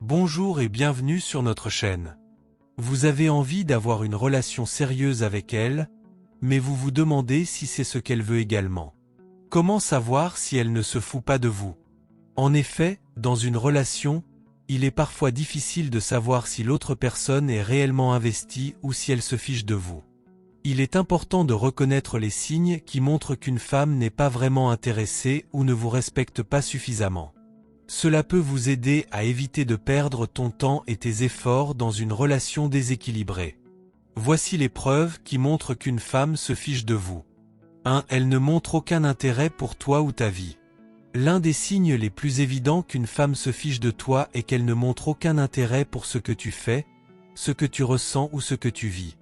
Bonjour et bienvenue sur notre chaîne. Vous avez envie d'avoir une relation sérieuse avec elle, mais vous vous demandez si c'est ce qu'elle veut également. Comment savoir si elle ne se fout pas de vous? En effet, dans une relation, il est parfois difficile de savoir si l'autre personne est réellement investie ou si elle se fiche de vous. Il est important de reconnaître les signes qui montrent qu'une femme n'est pas vraiment intéressée ou ne vous respecte pas suffisamment. Cela peut vous aider à éviter de perdre ton temps et tes efforts dans une relation déséquilibrée. Voici les preuves qui montrent qu'une femme se fiche de vous. 1. Elle ne montre aucun intérêt pour toi ou ta vie. L'un des signes les plus évidents qu'une femme se fiche de toi est qu'elle ne montre aucun intérêt pour ce que tu fais, ce que tu ressens ou ce que tu vis.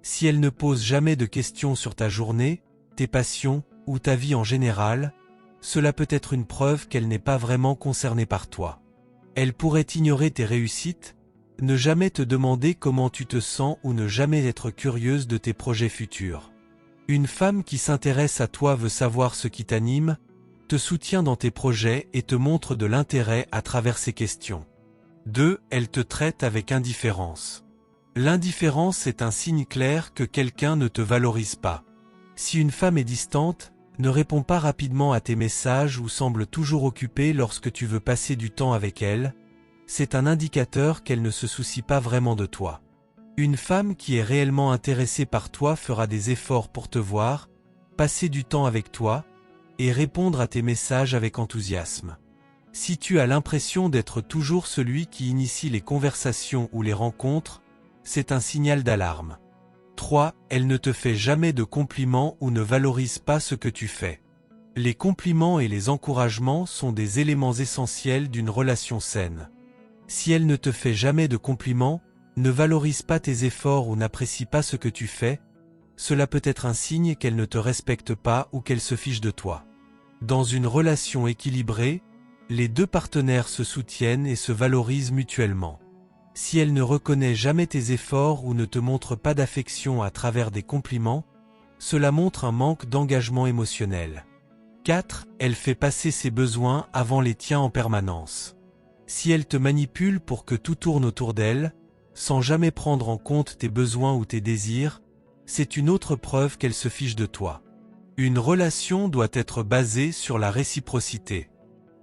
Si elle ne pose jamais de questions sur ta journée, tes passions ou ta vie en général, cela peut être une preuve qu'elle n'est pas vraiment concernée par toi. Elle pourrait ignorer tes réussites, ne jamais te demander comment tu te sens ou ne jamais être curieuse de tes projets futurs. Une femme qui s'intéresse à toi veut savoir ce qui t'anime, te soutient dans tes projets et te montre de l'intérêt à travers ses questions. 2. Elle te traite avec indifférence. L'indifférence est un signe clair que quelqu'un ne te valorise pas. Si une femme est distante, ne répond pas rapidement à tes messages ou semble toujours occupée lorsque tu veux passer du temps avec elle, c'est un indicateur qu'elle ne se soucie pas vraiment de toi. Une femme qui est réellement intéressée par toi fera des efforts pour te voir, passer du temps avec toi, et répondre à tes messages avec enthousiasme. Si tu as l'impression d'être toujours celui qui initie les conversations ou les rencontres, c'est un signal d'alarme. 3. Elle ne te fait jamais de compliments ou ne valorise pas ce que tu fais. Les compliments et les encouragements sont des éléments essentiels d'une relation saine. Si elle ne te fait jamais de compliments, ne valorise pas tes efforts ou n'apprécie pas ce que tu fais, cela peut être un signe qu'elle ne te respecte pas ou qu'elle se fiche de toi. Dans une relation équilibrée, les deux partenaires se soutiennent et se valorisent mutuellement. Si elle ne reconnaît jamais tes efforts ou ne te montre pas d'affection à travers des compliments, cela montre un manque d'engagement émotionnel. 4. Elle fait passer ses besoins avant les tiens en permanence. Si elle te manipule pour que tout tourne autour d'elle, sans jamais prendre en compte tes besoins ou tes désirs, c'est une autre preuve qu'elle se fiche de toi. Une relation doit être basée sur la réciprocité.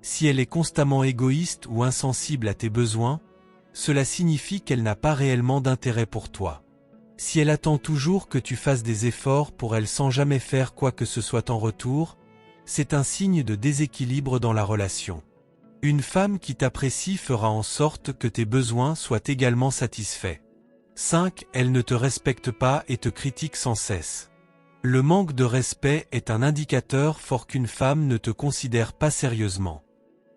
Si elle est constamment égoïste ou insensible à tes besoins, cela signifie qu'elle n'a pas réellement d'intérêt pour toi. Si elle attend toujours que tu fasses des efforts pour elle sans jamais faire quoi que ce soit en retour, c'est un signe de déséquilibre dans la relation. Une femme qui t'apprécie fera en sorte que tes besoins soient également satisfaits. 5. Elle ne te respecte pas et te critique sans cesse. Le manque de respect est un indicateur fort qu'une femme ne te considère pas sérieusement.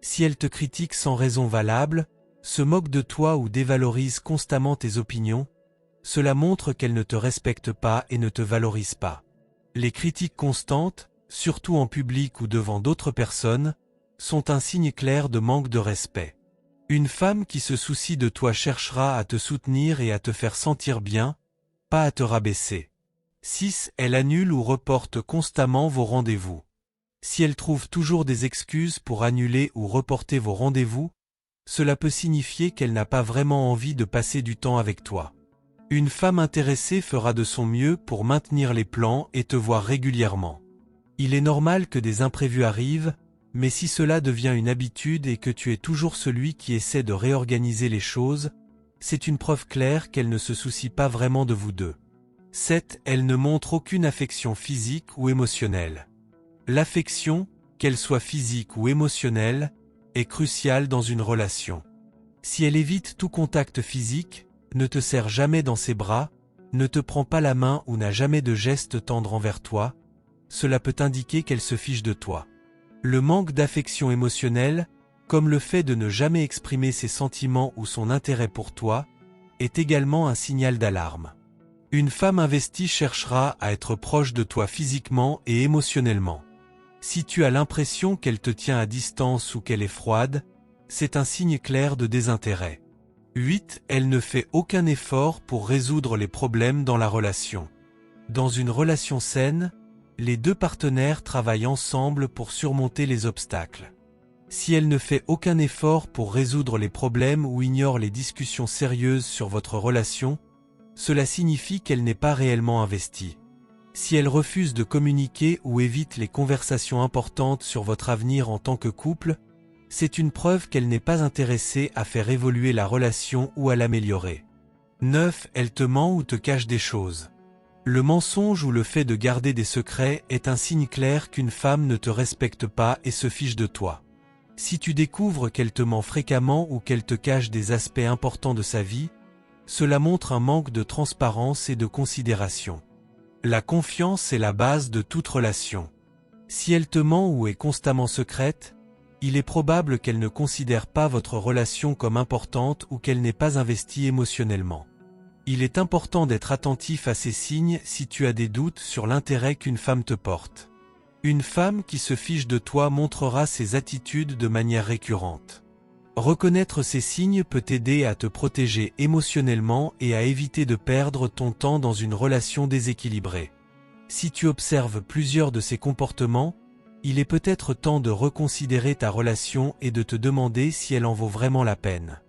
Si elle te critique sans raison valable, se moque de toi ou dévalorise constamment tes opinions, cela montre qu'elle ne te respecte pas et ne te valorise pas. Les critiques constantes, surtout en public ou devant d'autres personnes, sont un signe clair de manque de respect. Une femme qui se soucie de toi cherchera à te soutenir et à te faire sentir bien, pas à te rabaisser. 6. Elle annule ou reporte constamment vos rendez-vous. Si elle trouve toujours des excuses pour annuler ou reporter vos rendez-vous, cela peut signifier qu'elle n'a pas vraiment envie de passer du temps avec toi. Une femme intéressée fera de son mieux pour maintenir les plans et te voir régulièrement. Il est normal que des imprévus arrivent, mais si cela devient une habitude et que tu es toujours celui qui essaie de réorganiser les choses, c'est une preuve claire qu'elle ne se soucie pas vraiment de vous deux. 7. Elle ne montre aucune affection physique ou émotionnelle. L'affection, qu'elle soit physique ou émotionnelle, est cruciale dans une relation. Si elle évite tout contact physique, ne te serre jamais dans ses bras, ne te prend pas la main ou n'a jamais de geste tendre envers toi, cela peut indiquer qu'elle se fiche de toi. Le manque d'affection émotionnelle, comme le fait de ne jamais exprimer ses sentiments ou son intérêt pour toi, est également un signal d'alarme. Une femme investie cherchera à être proche de toi physiquement et émotionnellement. Si tu as l'impression qu'elle te tient à distance ou qu'elle est froide, c'est un signe clair de désintérêt. 8. Elle ne fait aucun effort pour résoudre les problèmes dans la relation. Dans une relation saine, les deux partenaires travaillent ensemble pour surmonter les obstacles. Si elle ne fait aucun effort pour résoudre les problèmes ou ignore les discussions sérieuses sur votre relation, cela signifie qu'elle n'est pas réellement investie. Si elle refuse de communiquer ou évite les conversations importantes sur votre avenir en tant que couple, c'est une preuve qu'elle n'est pas intéressée à faire évoluer la relation ou à l'améliorer. 9. Elle te ment ou te cache des choses. Le mensonge ou le fait de garder des secrets est un signe clair qu'une femme ne te respecte pas et se fiche de toi. Si tu découvres qu'elle te ment fréquemment ou qu'elle te cache des aspects importants de sa vie, cela montre un manque de transparence et de considération. La confiance est la base de toute relation. Si elle te ment ou est constamment secrète, il est probable qu'elle ne considère pas votre relation comme importante ou qu'elle n'est pas investie émotionnellement. Il est important d'être attentif à ces signes si tu as des doutes sur l'intérêt qu'une femme te porte. Une femme qui se fiche de toi montrera ses attitudes de manière récurrente. Reconnaître ces signes peut t'aider à te protéger émotionnellement et à éviter de perdre ton temps dans une relation déséquilibrée. Si tu observes plusieurs de ces comportements, il est peut-être temps de reconsidérer ta relation et de te demander si elle en vaut vraiment la peine.